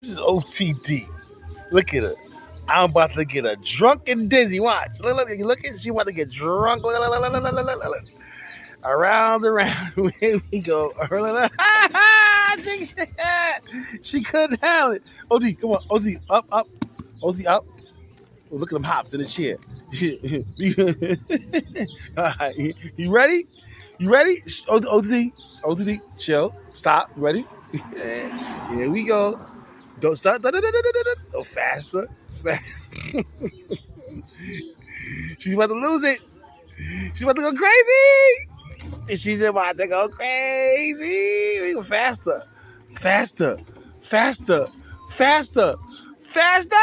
This is OTD. Look at her. I'm about to get her drunk and dizzy. Watch. Look at she about to get drunk. Look. Around and around. Here we go. she, she couldn't handle it. OZ, come on. OZ, up, up. OZ, up. Oh, look at them hops in the chair. All right. You ready? You ready? OZ, chill. Stop. You ready? Here we go. Don't stop. Go faster. She's about to lose it. She's about to go crazy. She's about to go crazy. We go faster. Faster. Faster. Faster. Faster.